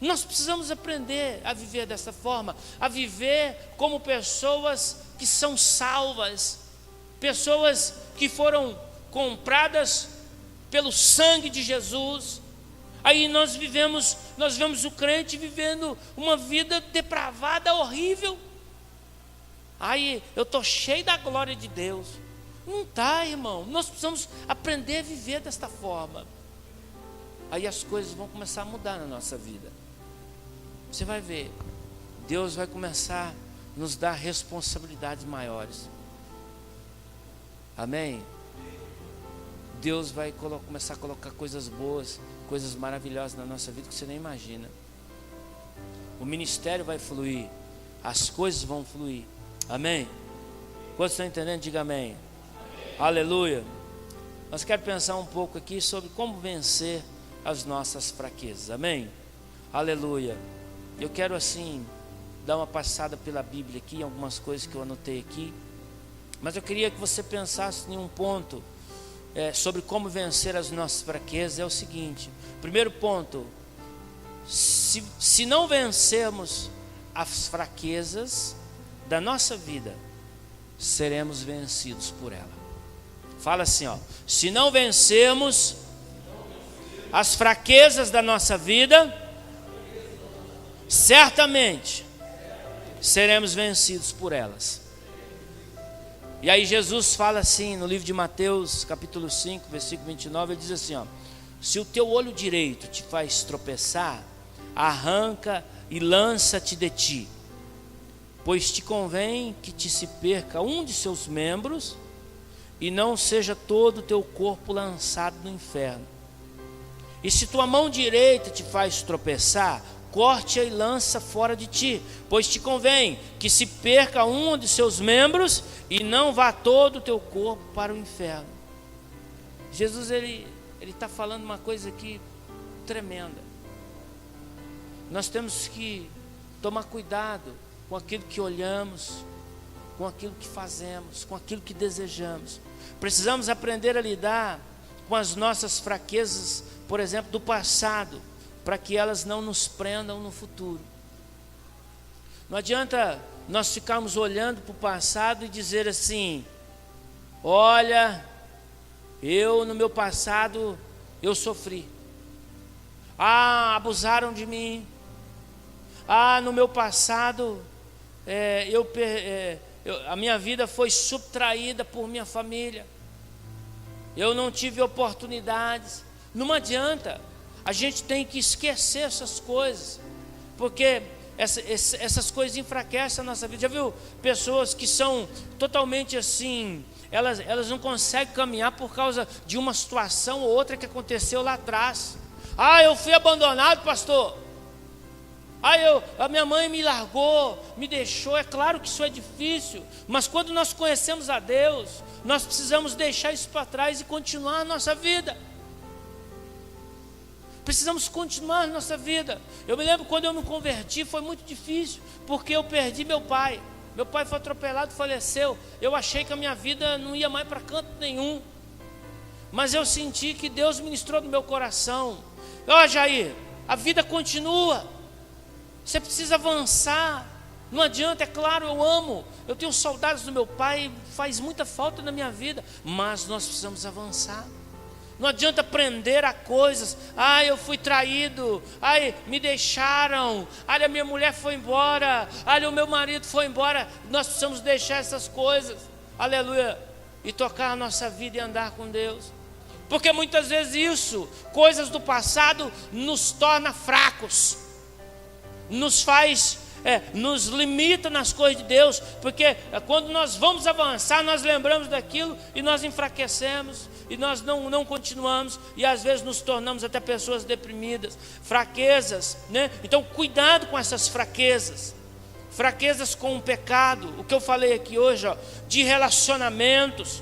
Nós precisamos aprender a viver dessa forma, a viver como pessoas que são salvas, pessoas que foram compradas pelo sangue de Jesus. Aí nós vemos o crente vivendo uma vida depravada, horrível. Aí eu estou cheio da glória de Deus. Não está, irmão. Nós precisamos aprender a viver desta forma. Aí as coisas vão começar a mudar na nossa vida. Você vai ver, Deus vai começar a nos dar responsabilidades maiores. Amém? Deus vai começar a colocar coisas boas, coisas maravilhosas na nossa vida que você nem imagina. O ministério vai fluir, as coisas vão fluir. Amém? Quantos estão entendendo? Diga amém. Aleluia. Nós queremos pensar um pouco aqui sobre como vencer as nossas fraquezas. Amém? Aleluia. Eu quero assim dar uma passada pela Bíblia aqui, algumas coisas que eu anotei aqui. Mas eu queria que você pensasse em um ponto sobre como vencer as nossas fraquezas. É o seguinte: primeiro ponto, se não vencermos as fraquezas da nossa vida, seremos vencidos por ela. Fala assim, ó: se não vencermos as fraquezas da nossa vida, certamente seremos vencidos por elas. E aí Jesus fala assim no livro de Mateus, capítulo 5, versículo 29, ele diz assim, ó: se o teu olho direito te faz tropeçar, arranca e lança-te de ti, pois te convém que te se perca um de seus membros, e não seja todo o teu corpo lançado no inferno. E se tua mão direita te faz tropeçar, corte-a e lança fora de ti, pois te convém que se perca um de seus membros, e não vá todo o teu corpo para o inferno. Jesus ele está falando uma coisa aqui tremenda. Nós temos que tomar cuidado com aquilo que olhamos, com aquilo que fazemos, com aquilo que desejamos. Precisamos aprender a lidar com as nossas fraquezas, por exemplo, do passado, para que elas não nos prendam no futuro. Não adianta nós ficarmos olhando para o passado e dizer assim: olha, eu no meu passado eu sofri, abusaram de mim, no meu passado a minha vida foi subtraída por minha família, eu não tive oportunidades. Não adianta, a gente tem que esquecer essas coisas, porque essas coisas enfraquecem a nossa vida. Já viu pessoas que são totalmente assim, elas não conseguem caminhar por causa de uma situação ou outra que aconteceu lá atrás. Eu fui abandonado, pastor. A minha mãe me largou, me deixou. É claro que isso é difícil, mas quando nós conhecemos a Deus, nós precisamos deixar isso para trás e continuar a nossa vida. Precisamos continuar a nossa vida. Eu me lembro quando eu me converti, foi muito difícil, porque eu perdi meu pai. Meu pai foi atropelado, faleceu. Eu achei que a minha vida não ia mais para canto nenhum, mas eu senti que Deus ministrou no meu coração: Jair, A vida continua. Você precisa avançar. Não adianta, é claro, eu amo. Eu tenho saudades do meu pai, faz muita falta na minha vida. Mas nós precisamos avançar. Não adianta prender a coisas. Ai, eu fui traído. Ai, me deixaram. Ai, a minha mulher foi embora. Ai, o meu marido foi embora. Nós precisamos deixar essas coisas. Aleluia. E tocar a nossa vida e andar com Deus. Porque muitas vezes isso, coisas do passado, nos torna fracos. Nos faz, nos limita nas coisas de Deus. Porque quando nós vamos avançar, nós lembramos daquilo e nós enfraquecemos. E nós não continuamos, e às vezes nos tornamos até pessoas deprimidas, fraquezas, né? Então cuidado com essas fraquezas, fraquezas com o pecado, o que eu falei aqui hoje, ó, de relacionamentos.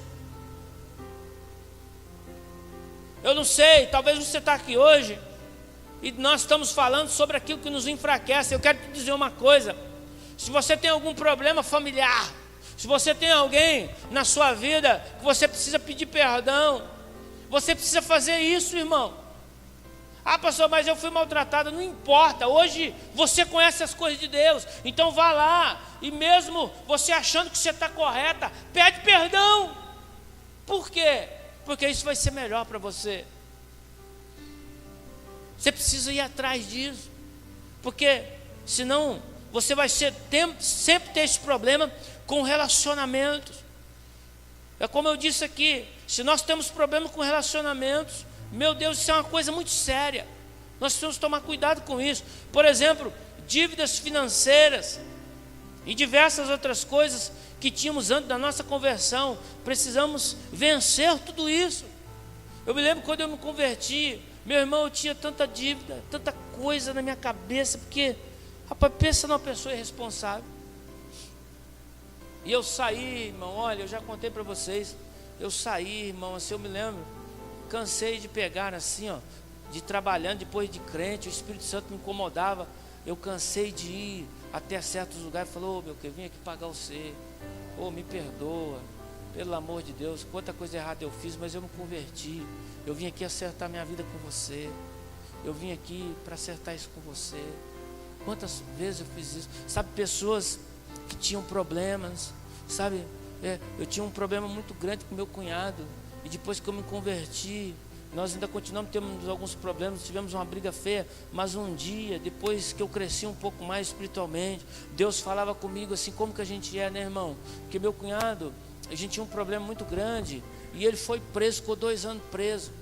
Eu não sei, talvez você está aqui hoje, e nós estamos falando sobre aquilo que nos enfraquece. Eu quero te dizer uma coisa, se você tem algum problema familiar, se você tem alguém na sua vida que você precisa pedir perdão, você precisa fazer isso, irmão. Ah, pastor, mas eu fui maltratado. Não importa, hoje você conhece as coisas de Deus, então vá lá, e mesmo você achando que você está correta, pede perdão. Por quê? Porque isso vai ser melhor para você. Você precisa ir atrás disso, porque senão você vai sempre ter esse problema com relacionamentos. É como eu disse aqui, se nós temos problema com relacionamentos, meu Deus, isso é uma coisa muito séria. Nós precisamos tomar cuidado com isso. Por exemplo, dívidas financeiras e diversas outras coisas que tínhamos antes da nossa conversão. Precisamos vencer tudo isso. Eu me lembro quando eu me converti, meu irmão, eu tinha tanta dívida, tanta coisa na minha cabeça, porque, rapaz, pensa numa pessoa irresponsável. E eu saí, irmão, olha, eu já contei para vocês, eu saí, irmão, assim, eu me lembro, cansei de pegar assim, ó, de trabalhando depois de crente, o Espírito Santo me incomodava, eu cansei de ir até certos lugares, falou, meu, que eu vim aqui pagar você, me perdoa, pelo amor de Deus, quanta coisa errada eu fiz, mas eu me converti, eu vim aqui acertar minha vida com você, eu vim aqui para acertar isso com você. Quantas vezes eu fiz isso, sabe, pessoas que tinham problemas, sabe, eu tinha um problema muito grande com meu cunhado, e depois que eu me converti, nós ainda continuamos tendo alguns problemas, tivemos uma briga feia, mas um dia, depois que eu cresci um pouco mais espiritualmente, Deus falava comigo assim, como que a gente é, né, irmão? Porque meu cunhado, a gente tinha um problema muito grande, e ele foi preso, ficou 2 anos preso,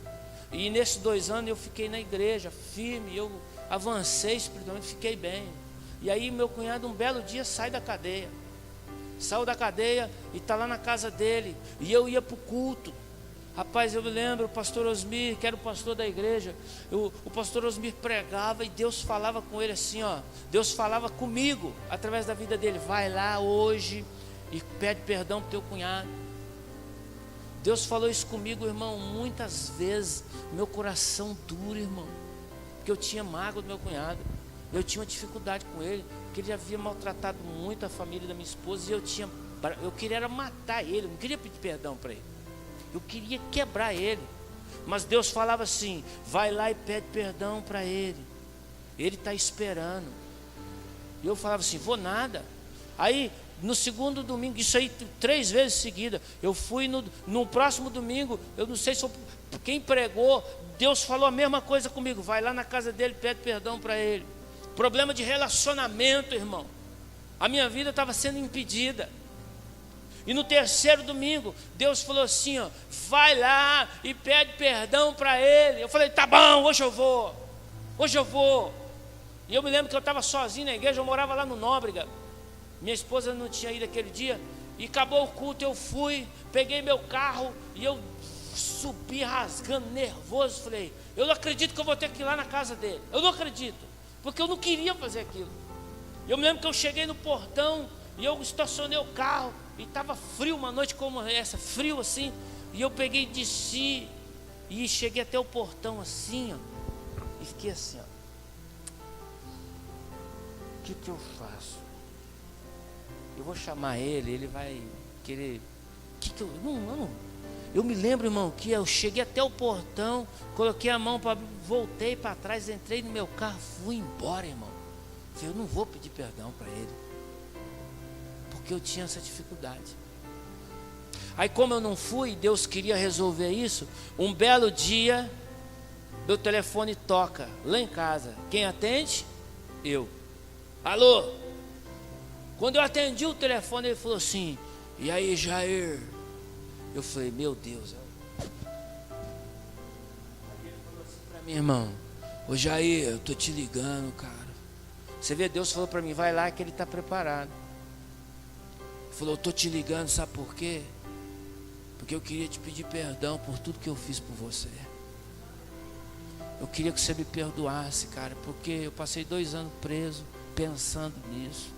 e nesses 2 anos eu fiquei na igreja, firme, eu avancei espiritualmente, fiquei bem. E aí meu cunhado um belo dia saiu da cadeia e está lá na casa dele, e eu ia para o culto. Rapaz, eu me lembro, o pastor Osmir, que era o pastor da igreja, o pastor Osmir pregava e Deus falava com ele assim, ó, Deus falava comigo, através da vida dele, vai lá hoje e pede perdão para o teu cunhado. Deus falou isso comigo, irmão, muitas vezes, meu coração duro, irmão, porque eu tinha mágoa do meu cunhado, eu tinha uma dificuldade com ele, porque ele havia maltratado muito a família da minha esposa, e eu queria era matar ele, eu não queria pedir perdão para ele, eu queria quebrar ele, mas Deus falava assim, vai lá e pede perdão para ele está esperando. E eu falava assim, vou nada. Aí no segundo domingo, isso aí 3 vezes seguida, eu fui no próximo domingo, eu não sei se quem pregou, Deus falou a mesma coisa comigo, vai lá na casa dele, pede perdão para ele. Problema de relacionamento, irmão, a minha vida estava sendo impedida. E no 3º domingo, Deus falou assim, ó, vai lá e pede perdão para ele. Eu falei, tá bom, hoje eu vou. E eu me lembro que eu estava sozinho na igreja, eu morava lá no Nóbrega, minha esposa não tinha ido aquele dia, e acabou o culto, eu fui, peguei meu carro, e eu subi rasgando, nervoso, falei, eu não acredito que eu vou ter que ir lá na casa dele, eu não acredito, porque eu não queria fazer aquilo. Eu me lembro que eu cheguei no portão, e eu estacionei o carro, e estava frio, uma noite como essa, frio assim, e eu peguei e desci, e cheguei até o portão assim, ó, e fiquei assim, ó, o que eu faço? Eu vou chamar ele vai querer, Eu me lembro, irmão, que eu cheguei até o portão, coloquei a mão para, voltei para trás, entrei no meu carro, fui embora, irmão. Falei, eu não vou pedir perdão para ele, porque eu tinha essa dificuldade. Aí, como eu não fui, Deus queria resolver isso. Um belo dia, meu telefone toca lá em casa. Quem atende? Eu. Alô? Quando eu atendi o telefone, ele falou assim: e aí, Jair? Eu falei, meu Deus. Aí ele falou assim para mim, irmão: ô Jair, eu tô te ligando, cara. Você vê, Deus falou para mim, vai lá que ele está preparado. Ele falou, eu tô te ligando, sabe por quê? Porque eu queria te pedir perdão por tudo que eu fiz por você. Eu queria que você me perdoasse, cara, porque eu passei 2 anos preso pensando nisso.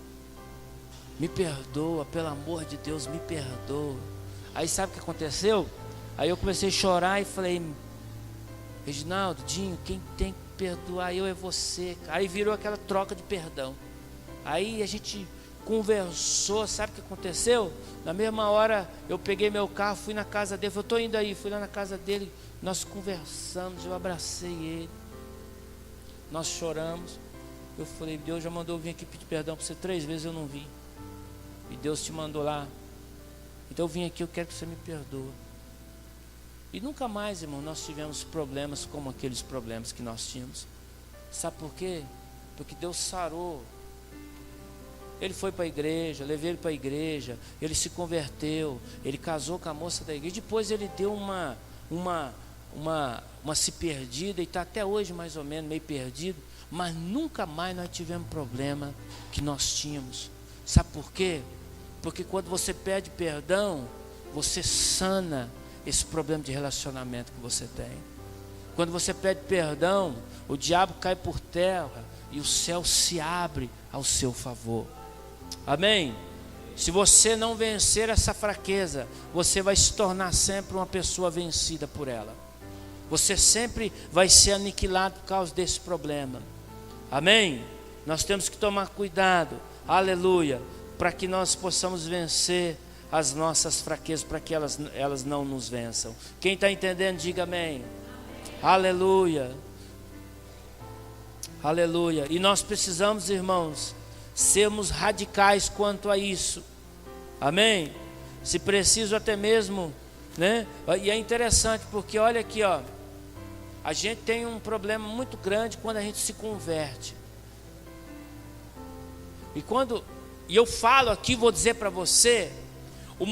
Me perdoa, pelo amor de Deus, me perdoa. Aí sabe o que aconteceu? Aí eu comecei a chorar e falei, Reginaldo, Dinho, quem tem que perdoar eu é você, cara. Aí virou aquela troca de perdão. Aí a gente conversou, sabe o que aconteceu? Na mesma hora eu peguei meu carro, fui na casa dele, falei, eu estou indo aí, fui lá na casa dele, nós conversamos, eu abracei ele, nós choramos. Eu falei, Deus já mandou eu vir aqui pedir perdão para você 3 vezes, eu não vim, e Deus te mandou lá, então eu vim aqui, eu quero que você me perdoe. E nunca mais, irmão, nós tivemos problemas como aqueles problemas que nós tínhamos. Sabe por quê? Porque Deus sarou. Ele foi para a igreja, levei ele para a igreja, ele se converteu, ele casou com a moça da igreja, depois ele deu uma se perdida e está até hoje mais ou menos meio perdido, mas nunca mais nós tivemos problema que nós tínhamos. Sabe por quê? Porque quando você pede perdão, você sana esse problema de relacionamento que você tem. Quando você pede perdão, o diabo cai por terra e o céu se abre ao seu favor. Amém? Se você não vencer essa fraqueza, você vai se tornar sempre uma pessoa vencida por ela. Você sempre vai ser aniquilado por causa desse problema. Amém? Nós temos que tomar cuidado, aleluia, para que nós possamos vencer as nossas fraquezas, para que elas não nos vençam. Quem está entendendo, diga amém. Aleluia. Aleluia. E nós precisamos, irmãos, sermos radicais quanto a isso. Amém? Se preciso até mesmo, né? E é interessante porque olha aqui, ó, a gente tem um problema muito grande quando a gente se converte. E eu falo aqui, vou dizer para você, o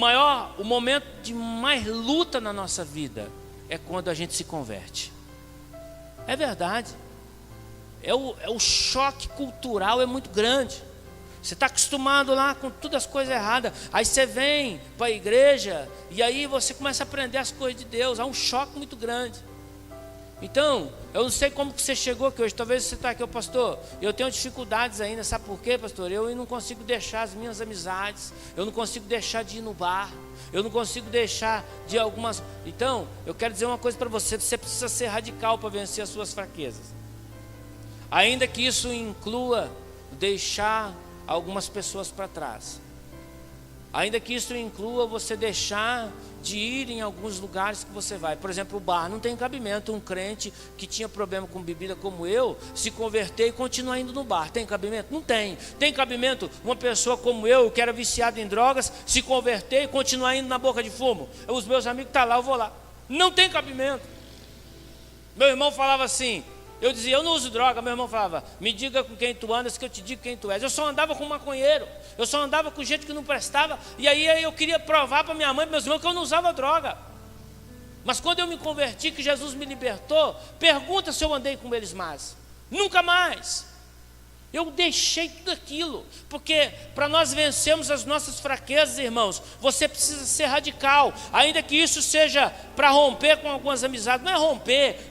momento de mais luta na nossa vida é quando a gente se converte. É verdade. O choque cultural é muito grande. Você está acostumado lá com todas as coisas erradas. Aí você vem para a igreja e aí você começa a aprender as coisas de Deus. Há um choque muito grande. Então, eu não sei como que você chegou aqui hoje. Talvez você está aqui, pastor, eu tenho dificuldades ainda. Sabe por quê, pastor? Eu não consigo deixar as minhas amizades. Eu não consigo deixar de ir no bar. Eu não consigo deixar de algumas... Então, eu quero dizer uma coisa para você. Você precisa ser radical para vencer as suas fraquezas. Ainda que isso inclua deixar algumas pessoas para trás. Ainda que isso inclua você deixar de ir em alguns lugares que você vai. Por exemplo, o bar. Não tem cabimento um crente que tinha problema com bebida como eu, se converter e continuar indo no bar. Tem cabimento? Não tem. Tem cabimento uma pessoa como eu, que era viciado em drogas, se converter e continuar indo na boca de fumo? Os meus amigos estão lá, eu vou lá. Não tem cabimento. Meu irmão falava assim, eu dizia, eu não uso droga. Meu irmão falava, me diga com quem tu andas que eu te digo quem tu és. Eu só andava com maconheiro, eu só andava com gente que não prestava. E aí eu queria provar para minha mãe e meus irmãos que eu não usava droga. Mas quando eu me converti, que Jesus me libertou, pergunta se eu andei com eles mais. Nunca mais. Eu deixei tudo aquilo, porque para nós vencermos as nossas fraquezas, irmãos, você precisa ser radical, ainda que isso seja para romper com algumas amizades. Não é romper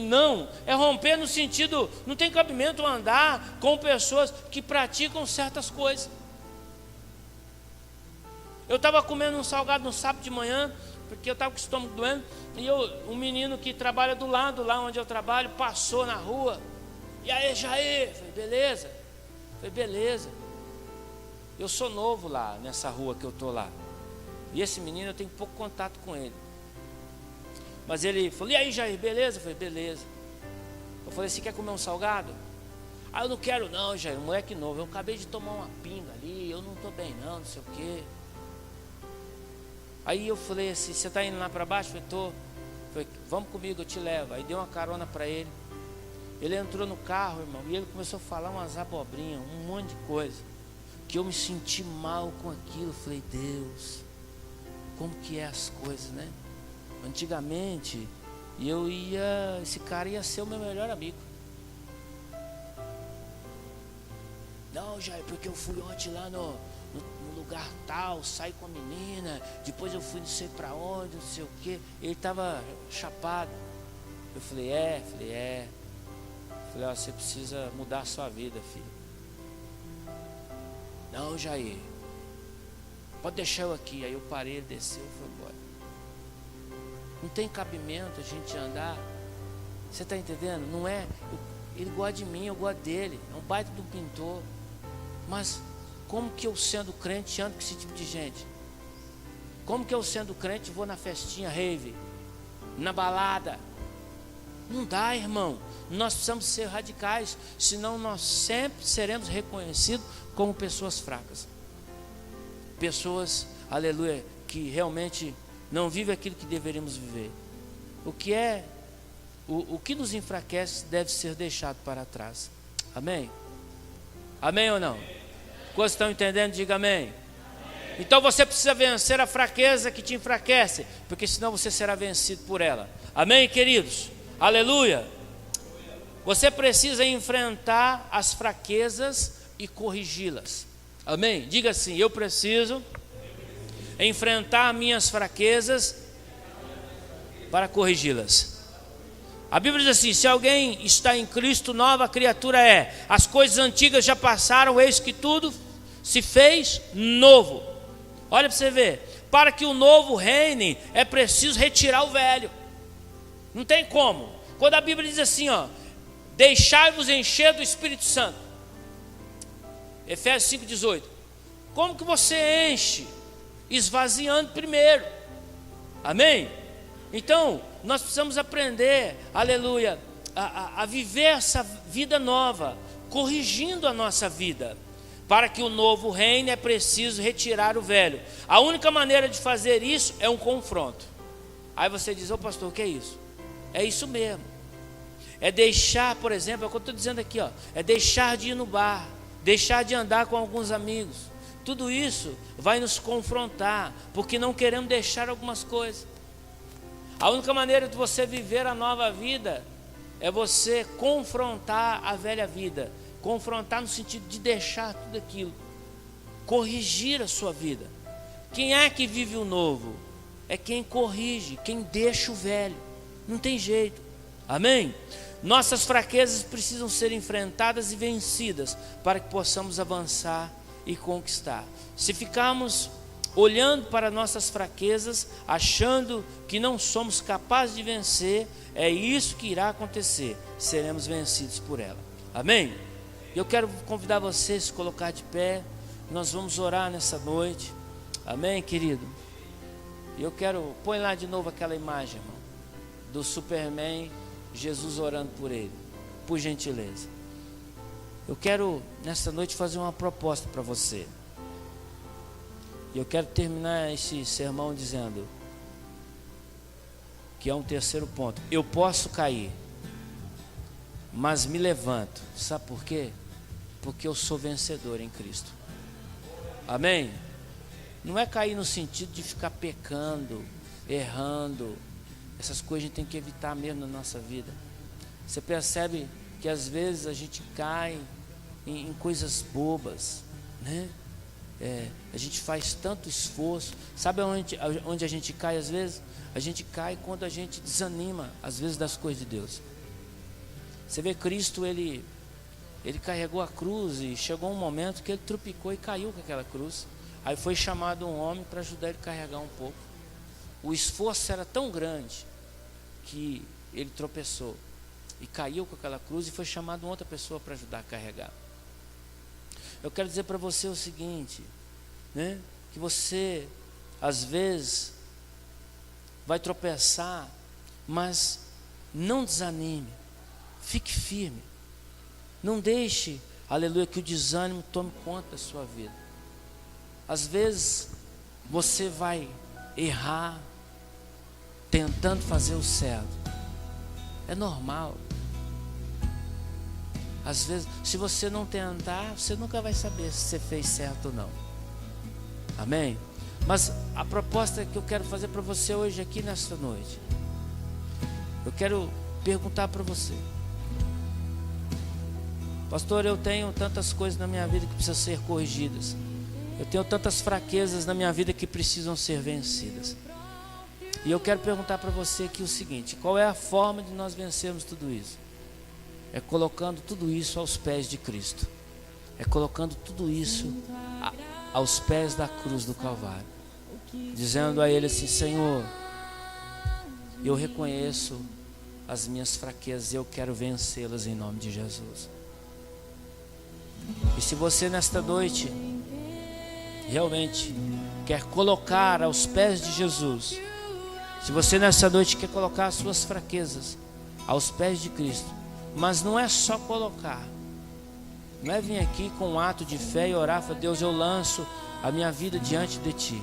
não, é romper no sentido, não tem cabimento andar com pessoas que praticam certas coisas. Eu estava comendo um salgado no sábado de manhã, porque eu estava com o estômago doendo, e um menino que trabalha do lado, lá onde eu trabalho, passou na rua. E aí, Jair? Falei, beleza? Falei, beleza. Eu sou novo lá, nessa rua que eu estou lá. E esse menino, eu tenho pouco contato com ele. Mas ele falou, e aí Jair, beleza? Eu falei, beleza. Eu falei, você quer comer um salgado? Ah, eu não quero não, Jair, moleque novo, eu acabei de tomar uma pinga ali, eu não estou bem não sei o quê. Aí eu falei assim, você está indo lá para baixo? Eu falei, tô. Falei, vamos comigo, eu te levo. Aí dei uma carona para ele. Ele entrou no carro, irmão, e ele começou a falar umas abobrinhas, um monte de coisa. Que eu me senti mal com aquilo. Eu falei, Deus, como que é as coisas, né? Antigamente, esse cara ia ser o meu melhor amigo. Não, Jair, porque eu fui ontem lá no lugar tal, saí com a menina, depois eu fui não sei pra onde, não sei o que. Ele estava chapado. Eu falei, Falei, ó, você precisa mudar a sua vida, filho. Não, Jair, pode deixar eu aqui. Aí eu parei, ele desceu e foi embora. Não tem cabimento a gente andar. Você está entendendo? Não é, ele gosta de mim, eu gosto dele. É um baita do pintor. Mas como que eu sendo crente ando com esse tipo de gente? Como que eu sendo crente vou na festinha, rave, na balada? Não dá, irmão. Nós precisamos ser radicais, senão nós sempre seremos reconhecidos como pessoas fracas. Pessoas, aleluia, que realmente não vivem aquilo que deveríamos viver. O que nos enfraquece deve ser deixado para trás. Amém? Amém ou não? Quantos estão entendendo? Diga amém. Então você precisa vencer a fraqueza que te enfraquece, porque senão você será vencido por ela. Amém, queridos? Aleluia. Você precisa enfrentar as fraquezas e corrigi-las. Amém? Diga assim, eu preciso enfrentar minhas fraquezas para corrigi-las. A Bíblia diz assim, se alguém está em Cristo, nova criatura é. As coisas antigas já passaram, eis que tudo se fez novo. Olha para você ver, para que o novo reine, é preciso retirar o velho. Não tem como. Quando a Bíblia diz assim, ó, deixai-vos encher do Espírito Santo. Efésios 5,18. Como que você enche? Esvaziando primeiro. Amém? Então, nós precisamos aprender, aleluia, a viver essa vida nova, corrigindo a nossa vida. Para que o novo reine, é preciso retirar o velho. A única maneira de fazer isso é um confronto. Aí você diz, ô pastor, o que é isso? É isso mesmo. É deixar, por exemplo, é o que eu estou dizendo aqui, ó, é deixar de ir no bar, deixar de andar com alguns amigos. Tudo isso vai nos confrontar, porque não queremos deixar algumas coisas. A única maneira de você viver a nova vida é você confrontar a velha vida. Confrontar no sentido de deixar tudo aquilo, corrigir a sua vida. Quem é que vive o novo? É quem corrige, quem deixa o velho. Não tem jeito. Amém? Nossas fraquezas precisam ser enfrentadas e vencidas para que possamos avançar e conquistar. Se ficarmos olhando para nossas fraquezas, achando que não somos capazes de vencer, é isso que irá acontecer. Seremos vencidos por ela. Amém? Eu quero convidar você a se colocar de pé. Nós vamos orar nessa noite. Amém, querido? E eu quero, põe lá de novo aquela imagem, irmão, do Superman, Jesus orando por ele, por gentileza. Eu quero nessa noite fazer uma proposta para você. E eu quero terminar esse sermão dizendo que é um terceiro ponto. Eu posso cair, mas me levanto. Sabe por quê? Porque eu sou vencedor em Cristo. Amém? Não é cair no sentido de ficar pecando, errando. Essas coisas a gente tem que evitar mesmo na nossa vida. Você percebe que às vezes a gente cai em coisas bobas, né? A gente faz tanto esforço. Sabe onde a gente cai às vezes? A gente cai quando a gente desanima, às vezes, das coisas de Deus. Você vê Cristo, ele carregou a cruz e chegou um momento que ele tropicou e caiu com aquela cruz. Aí foi chamado um homem para ajudar ele a carregar um pouco. O esforço era tão grande que ele tropeçou e caiu com aquela cruz, e foi chamado uma outra pessoa para ajudar a carregar. Eu quero dizer para você o seguinte, né? Que você às vezes vai tropeçar Mas não desanime, fique firme. Não deixe, aleluia, que o desânimo tome conta da sua vida. Às vezes você vai errar tentando fazer o certo. É normal. Às vezes, se você não tentar, você nunca vai saber se você fez certo ou não. Amém? Mas a proposta que eu quero fazer para você hoje aqui nesta noite, eu quero perguntar para você: pastor, eu tenho tantas coisas na minha vida que precisam ser corrigidas. Eu tenho tantas fraquezas na minha vida que precisam ser vencidas. E eu quero perguntar para você aqui o seguinte: qual é a forma de nós vencermos tudo isso? É colocando tudo isso aos pés de Cristo. É colocando tudo isso aos pés da cruz do Calvário. Dizendo a Ele assim: Senhor, eu reconheço as minhas fraquezas e eu quero vencê-las em nome de Jesus. E se você nesta noite realmente quer colocar aos pés de Jesus, se você nessa noite quer colocar as suas fraquezas aos pés de Cristo, mas não é só colocar, não é vir aqui com um ato de fé e orar para Deus, eu lanço a minha vida diante de Ti.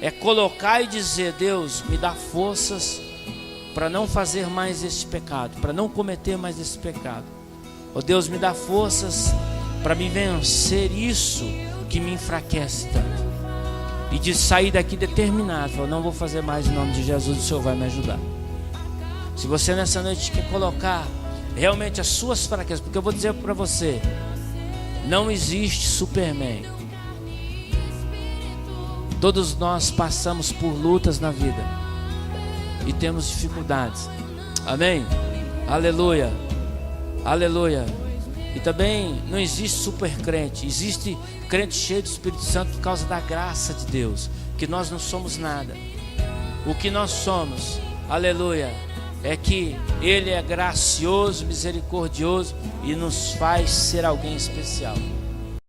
É colocar e dizer: Deus, me dá forças para não fazer mais este pecado, para não cometer mais esse pecado. Oh Deus, me dá forças para me vencer isso que me enfraquece tanto. E de sair daqui determinado: eu não vou fazer mais em nome de Jesus, o Senhor vai me ajudar. Se você nessa noite quer colocar realmente as suas fraquezas, porque eu vou dizer para você: não existe Superman. Todos nós passamos por lutas na vida e temos dificuldades. Amém? Aleluia, aleluia. E também não existe super crente. Existe crente cheio do Espírito Santo por causa da graça de Deus, que nós não somos nada. O que nós somos, aleluia, é que Ele é gracioso, misericordioso e nos faz ser alguém especial.